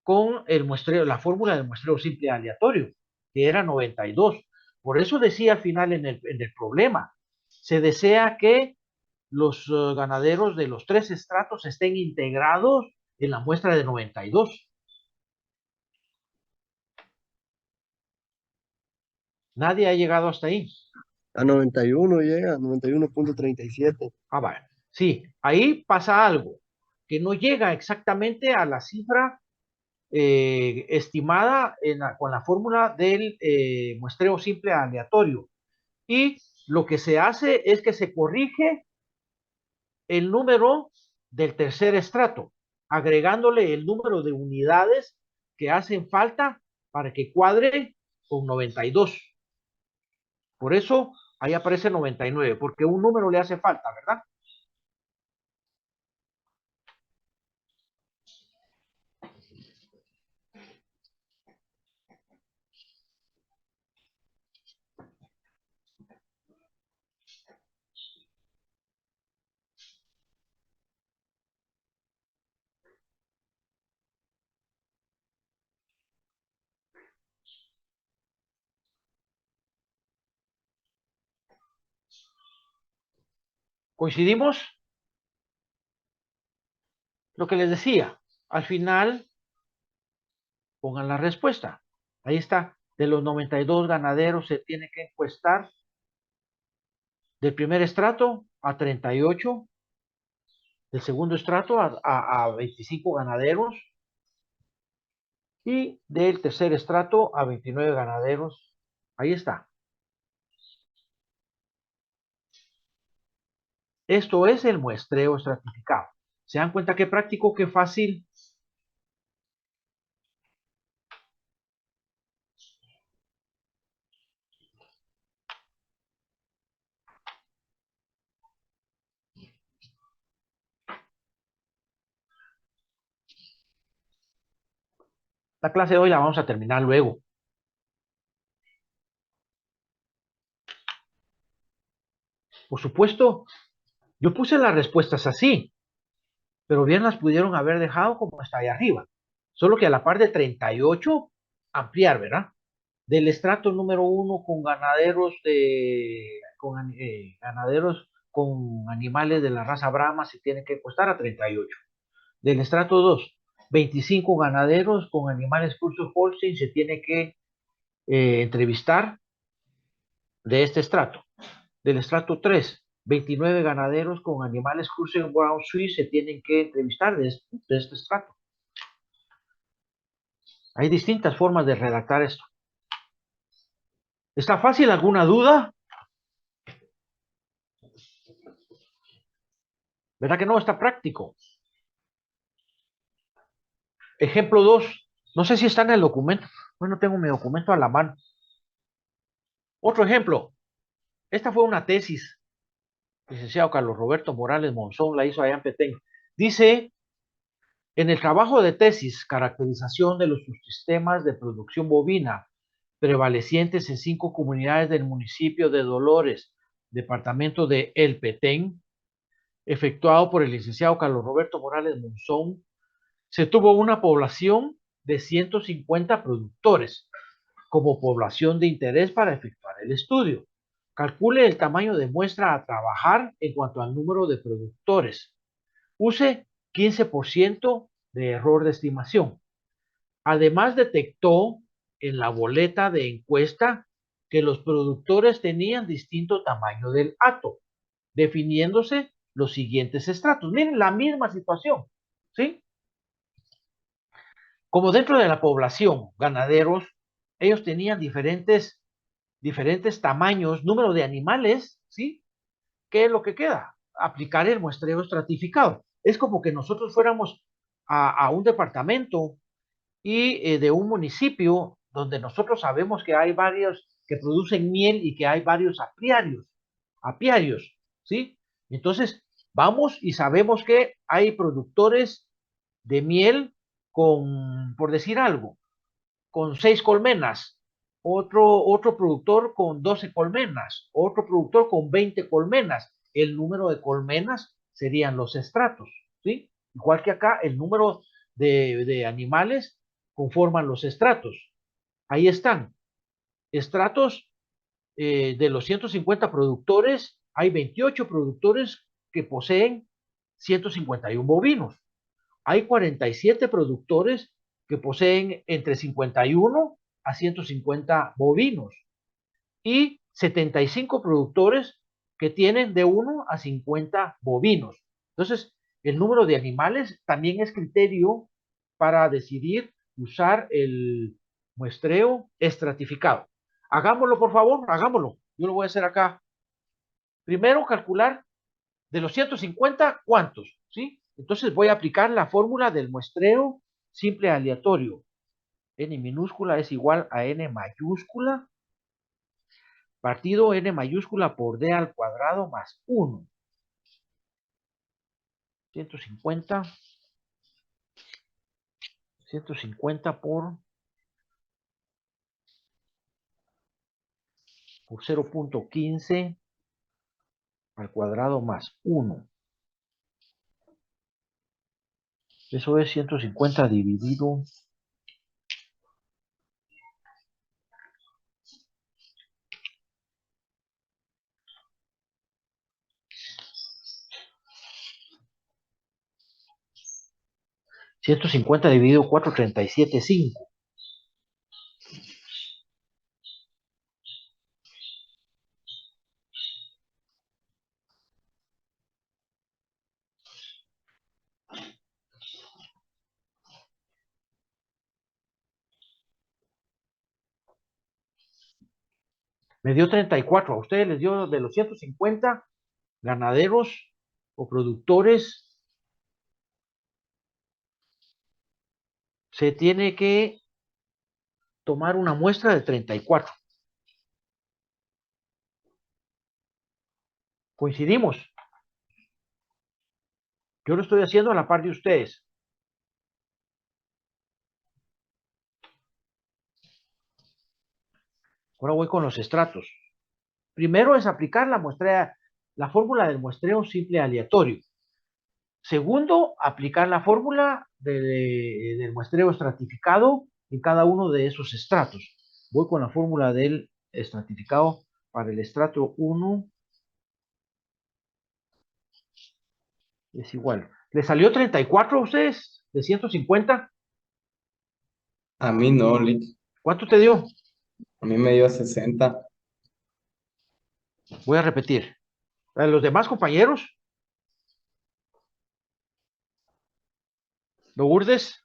con el muestreo, la fórmula del muestreo simple aleatorio, que era 92. Por eso decía al final en el problema, se desea que los ganaderos de los tres estratos estén integrados en la muestra de 92. Nadie ha llegado hasta ahí. A 91 llega, 91.37. Ah, vale. Sí, ahí pasa algo, que no llega exactamente a la cifra estimada con la fórmula del muestreo simple aleatorio. Y lo que se hace es que se corrige el número del tercer estrato, agregándole el número de unidades que hacen falta para que cuadre con 92. Por eso ahí aparece 99, porque un número le hace falta, ¿verdad? ¿Coincidimos? Lo que les decía, al final pongan la respuesta. Ahí está, de los 92 ganaderos se tiene que encuestar del primer estrato a 38, del segundo estrato a 25 ganaderos y del tercer estrato a 29 ganaderos. Ahí está. Esto es el muestreo estratificado. ¿Se dan cuenta qué práctico, qué fácil? La clase de hoy la vamos a terminar luego. Por supuesto, yo puse las respuestas así, pero bien las pudieron haber dejado como está ahí arriba. Solo que a la par de 38, ampliar, ¿verdad? Del estrato número 1 con ganaderos con animales de la raza Brahma se tiene que encuestar a 38. Del estrato 2, 25 ganaderos con animales Crusher Holstein se tiene que entrevistar de este estrato. Del estrato 3, 29 ganaderos con animales Crusher Brown Swiss se tienen que entrevistar de este estrato. Hay distintas formas de redactar esto. ¿Está fácil? ¿Alguna duda? ¿Verdad que no? Está práctico. Ejemplo 2. No sé si está en el documento. Bueno, tengo mi documento a la mano. Otro ejemplo. Esta fue una tesis. Licenciado Carlos Roberto Morales Monzón la hizo allá en Petén. Dice, en el trabajo de tesis, caracterización de los subsistemas de producción bovina prevalecientes en 5 comunidades del municipio de Dolores, departamento de El Petén, efectuado por el licenciado Carlos Roberto Morales Monzón, se tuvo una población de 150 productores como población de interés para efectuar el estudio. Calcule el tamaño de muestra a trabajar en cuanto al número de productores. Use 15% de error de estimación. Además, detectó en la boleta de encuesta que los productores tenían distinto tamaño del hato, definiéndose los siguientes estratos. Miren la misma situación, ¿sí? Como dentro de la población, ganaderos, ellos tenían diferentes tamaños, número de animales, ¿sí? ¿Qué es lo que queda? Aplicar el muestreo estratificado. Es como que nosotros fuéramos a un departamento y de un municipio donde nosotros sabemos que hay varios que producen miel y que hay varios apiarios, ¿sí? Entonces, vamos y sabemos que hay productores de miel con, por decir algo, con 6 colmenas, otro productor con 12 colmenas, otro productor con 20 colmenas. El número de colmenas serían los estratos, ¿sí? Igual que acá, el número de animales conforman los estratos. Ahí están. Estratos de los 150 productores, hay 28 productores que poseen 151 bovinos. Hay 47 productores que poseen entre 51 a 150 bovinos y 75 productores que tienen de 1 a 50 bovinos. Entonces, el número de animales también es criterio para decidir usar el muestreo estratificado. Hagámoslo, por favor, hagámoslo. Yo lo voy a hacer acá. Primero, calcular de los 150, ¿cuántos? ¿Sí? Entonces voy a aplicar la fórmula del muestreo simple aleatorio. N minúscula es igual a N mayúscula partido N mayúscula por D al cuadrado más 1. 150 por 0.15 al cuadrado más 1. Eso es 150 dividido 150 dividido 437,5. Me dio 34. A ustedes les dio de los 150 ganaderos o productores. Se tiene que tomar una muestra de 34. Coincidimos. Yo lo estoy haciendo a la par de ustedes. Ahora voy con los estratos. Primero es aplicar la fórmula del muestreo simple aleatorio. Segundo, aplicar la fórmula del muestreo estratificado en cada uno de esos estratos. Voy con la fórmula del estratificado para el estrato 1 Es igual. ¿Le salió 34 a ustedes de 150? A mí no, Lick. ¿Cuánto te dio? A mí me dio 60. Voy a repetir. A los demás compañeros, Lourdes,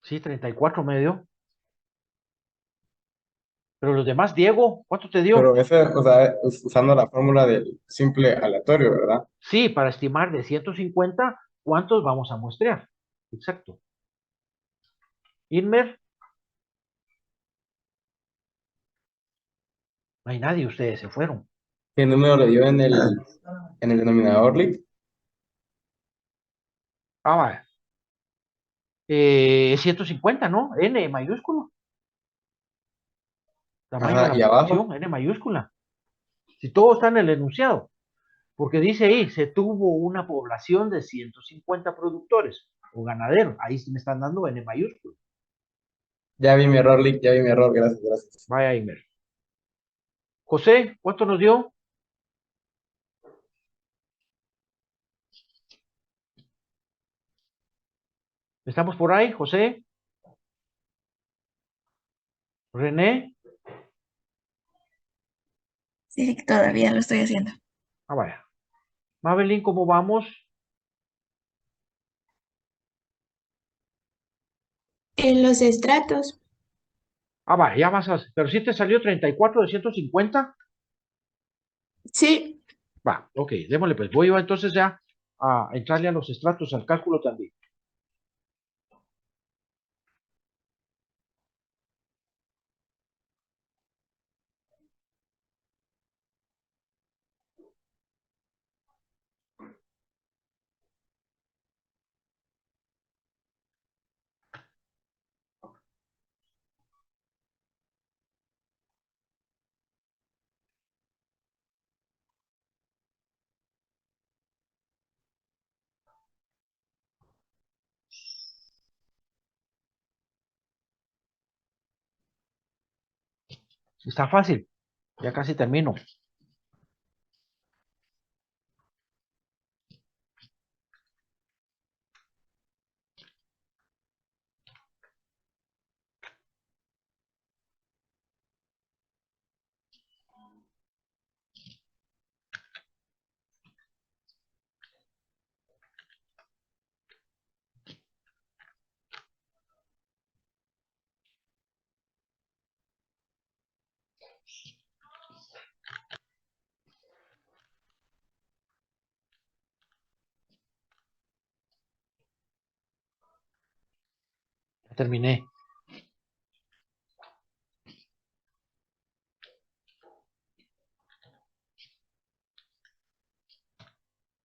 sí, 34 me dio. Pero los demás, Diego, ¿cuánto te dio? Pero ese, o sea, usando la fórmula del simple aleatorio, ¿verdad? Sí, para estimar de 150, ¿cuántos vamos a muestrear? Exacto. Inmer, no hay nadie, ustedes se fueron. ¿Qué número le dio en el denominador, Lick? 150, ¿no? N mayúsculo. Tamaño de Ajá, la y abajo. población, N mayúscula. Si todo está en el enunciado, porque dice ahí, se tuvo una población de 150 productores o ganaderos. Ahí sí me están dando N mayúsculo. Ya vi mi error, Lick, ya vi mi error, gracias, gracias. Vaya, Inmer. José, ¿cuánto nos dio? ¿Estamos por ahí, José? René. Sí, todavía lo estoy haciendo. Vaya. Mabeline, ¿cómo vamos? En los estratos, Vaya, ya vas a... Pero si te salió 34 de 150. sí, Va, ok, démosle pues. Voy yo entonces ya a entrarle a los estratos, al cálculo también. Está fácil. Ya casi termino. Ya terminé.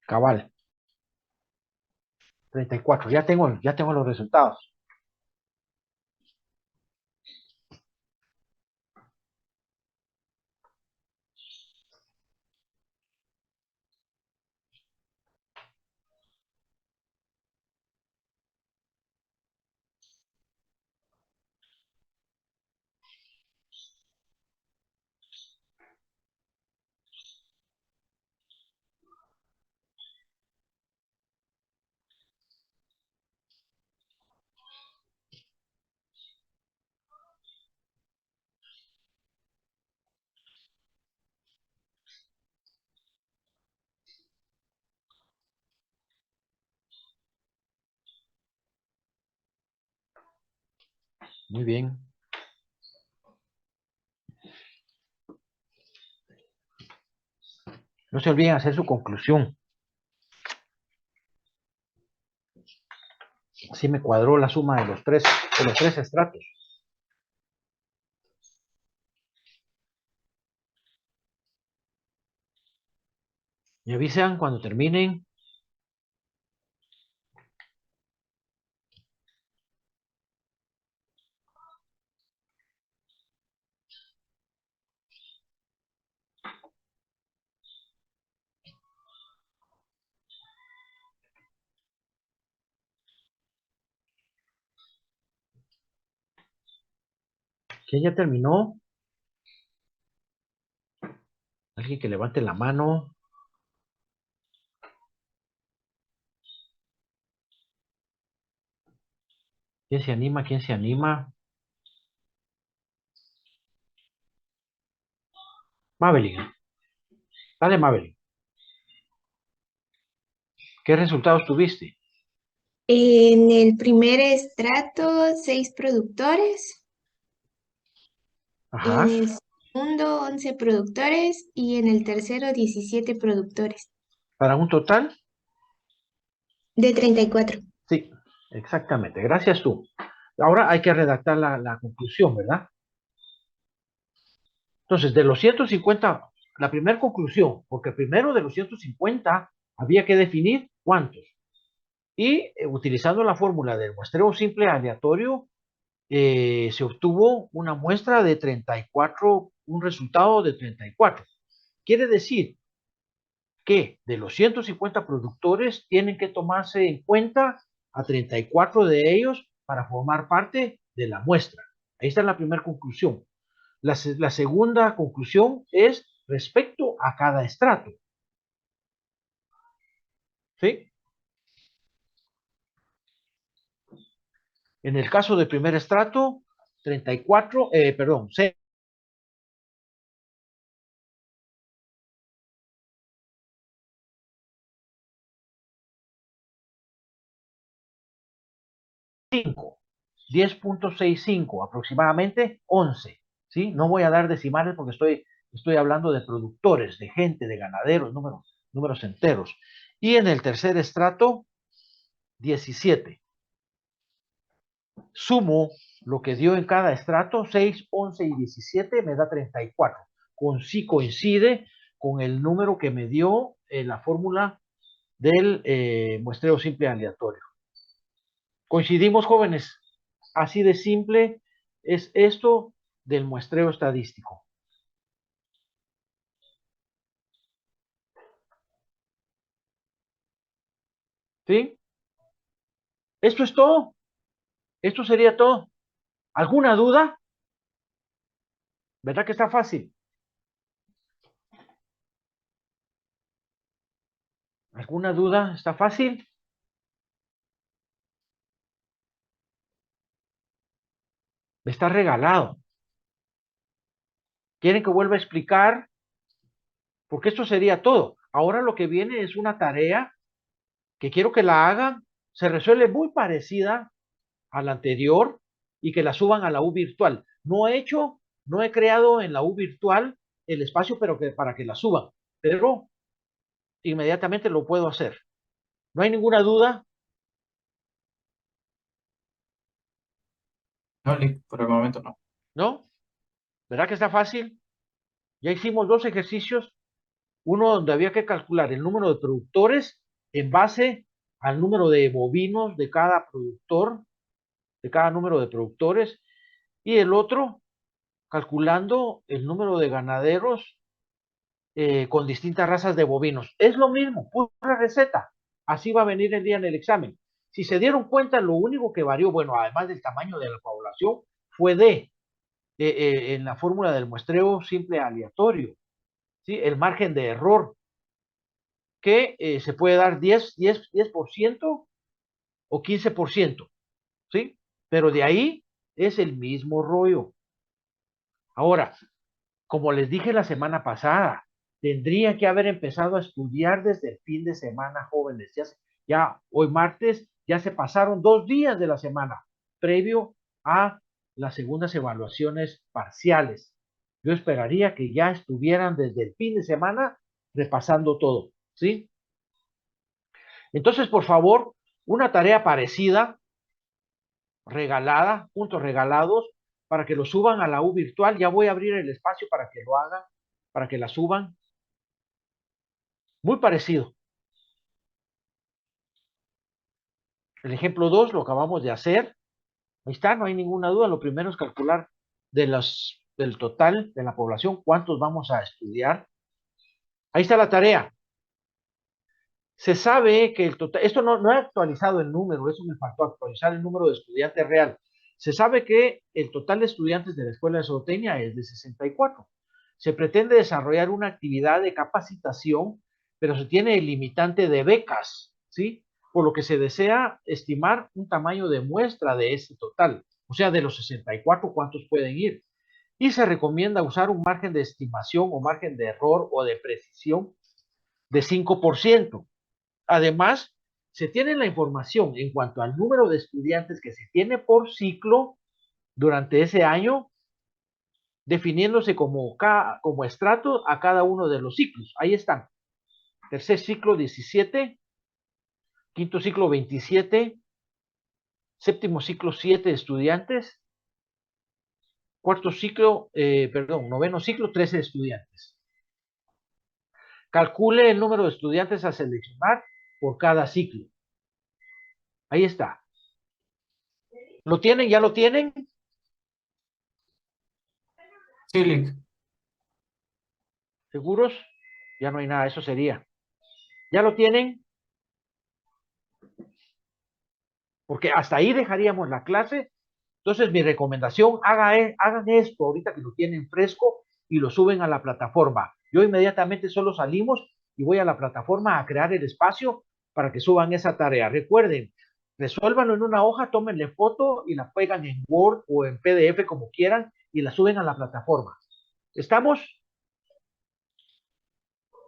Cabal. 34. Ya tengo los resultados. Muy bien. No se olviden hacer su conclusión. Así me cuadró la suma de los tres estratos. Me avisan cuando terminen. ¿Quién ya terminó? Alguien que levante la mano. ¿Quién se anima? ¿Quién se anima? Mabeline. Dale, Mabeline. ¿Qué resultados tuviste? En el primer estrato, 6 productores. Ajá. En el segundo, 11 productores. Y en el tercero, 17 productores. ¿Para un total? De 34. Sí, exactamente. Gracias tú. Ahora hay que redactar la conclusión, ¿verdad? Entonces, de los 150, la primera conclusión, porque primero de los 150 había que definir cuántos. Y utilizando la fórmula del muestreo simple aleatorio, se obtuvo una muestra de 34, un resultado de 34. Quiere decir que de los 150 productores tienen que tomarse en cuenta a 34 de ellos para formar parte de la muestra. Ahí está la primera conclusión. La segunda conclusión es respecto a cada estrato. ¿Sí? En el caso del primer estrato, 34, perdón, 10.65, aproximadamente 11. ¿Sí? No voy a dar decimales porque estoy hablando de productores, de gente, de ganaderos, números enteros. Y en el tercer estrato, 17. Sumo lo que dio en cada estrato, 6, 11 y 17, me da 34. Sí coincide con el número que me dio la fórmula del muestreo simple aleatorio. Coincidimos, jóvenes. Así de simple es esto del muestreo estadístico. ¿Sí? Esto es todo. Esto sería todo. ¿Alguna duda? ¿Verdad que está fácil? ¿Alguna duda? ¿Está fácil? Está regalado. ¿Quieren que vuelva a explicar? Porque esto sería todo. Ahora lo que viene es una tarea que quiero que la hagan. Se resuelve muy parecida a la anterior y que la suban a la U virtual. No he creado en la U virtual el espacio para que la suban, pero inmediatamente lo puedo hacer. ¿No hay ninguna duda? No, Lick, por el momento no. ¿No? ¿Verdad que está fácil? Ya hicimos dos ejercicios, uno donde había que calcular el número de productores en base al número de bovinos de cada productor, de cada número de productores, y el otro calculando el número de ganaderos con distintas razas de bovinos. Es lo mismo, pura receta. Así va a venir el día en el examen. Si se dieron cuenta, lo único que varió, bueno, además del tamaño de la población, fue en la fórmula del muestreo simple aleatorio, ¿sí? El margen de error, que se puede dar 10% o 15%, ¿sí? Pero de ahí es el mismo rollo. Ahora, como les dije la semana pasada, tendría que haber empezado a estudiar desde el fin de semana, jóvenes. Ya hoy martes, ya se pasaron 2 días de la semana, previo a las segundas evaluaciones parciales. Yo esperaría que ya estuvieran desde el fin de semana repasando todo, ¿sí? Entonces, por favor, una tarea parecida, regalada, puntos regalados, para que lo suban a la U virtual. Ya voy a abrir el espacio para que lo hagan, para que la suban. Muy parecido. El ejemplo 2 lo acabamos de hacer. Ahí está, no hay ninguna duda. Lo primero es calcular del total de la población, cuántos vamos a estudiar. Ahí está la tarea. Se sabe que el total, esto no he actualizado el número, eso me faltó actualizar el número de estudiantes real. Se sabe que el total de estudiantes de la escuela de zootecnia es de 64. Se pretende desarrollar una actividad de capacitación, pero se tiene el limitante de becas, ¿sí? Por lo que se desea estimar un tamaño de muestra de ese total, o sea, de los 64, ¿cuántos pueden ir? Y se recomienda usar un margen de estimación o margen de error o de precisión de 5%. Además, se tiene la información en cuanto al número de estudiantes que se tiene por ciclo durante ese año, definiéndose como estrato a cada uno de los ciclos. Ahí están. Tercer ciclo, 17. Quinto ciclo, 27. Séptimo ciclo, 7 estudiantes. Noveno ciclo, 13 estudiantes. Calcule el número de estudiantes a seleccionar por cada ciclo. Ahí está. ¿Lo tienen? ¿Ya lo tienen? Sí, Lick. ¿Seguros? Ya no hay nada, eso sería. ¿Ya lo tienen? Porque hasta ahí dejaríamos la clase. Entonces, mi recomendación, hagan esto ahorita que lo tienen fresco y lo suben a la plataforma. Yo inmediatamente solo salimos y voy a la plataforma a crear el espacio para que suban esa tarea. Recuerden, resuélvanlo en una hoja, tómenle foto y la pegan en Word o en PDF como quieran y la suben a la plataforma. ¿Estamos?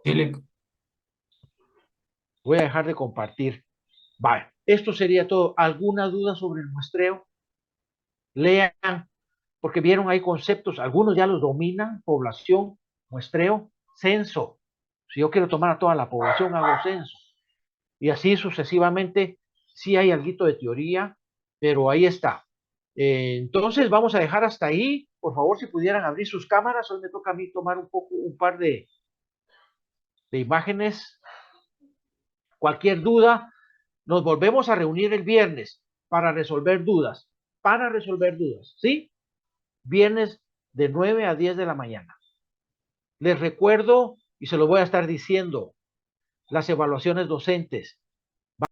Sí, Lick. Voy a dejar de compartir. Vale, esto sería todo. ¿Alguna duda sobre el muestreo? Lean, porque vieron hay conceptos, algunos ya los dominan: población, muestreo, censo. Si yo quiero tomar a toda la población, hago censo. Y así sucesivamente. Sí hay algo de teoría, pero ahí está. Entonces vamos a dejar hasta ahí. Por favor, si pudieran abrir sus cámaras. Hoy me toca a mí tomar un par de imágenes. Cualquier duda, nos volvemos a reunir el viernes para resolver dudas. ¿Sí? Viernes de 9 a 10 de la mañana. Les recuerdo, y se lo voy a estar diciendo, las evaluaciones docentes.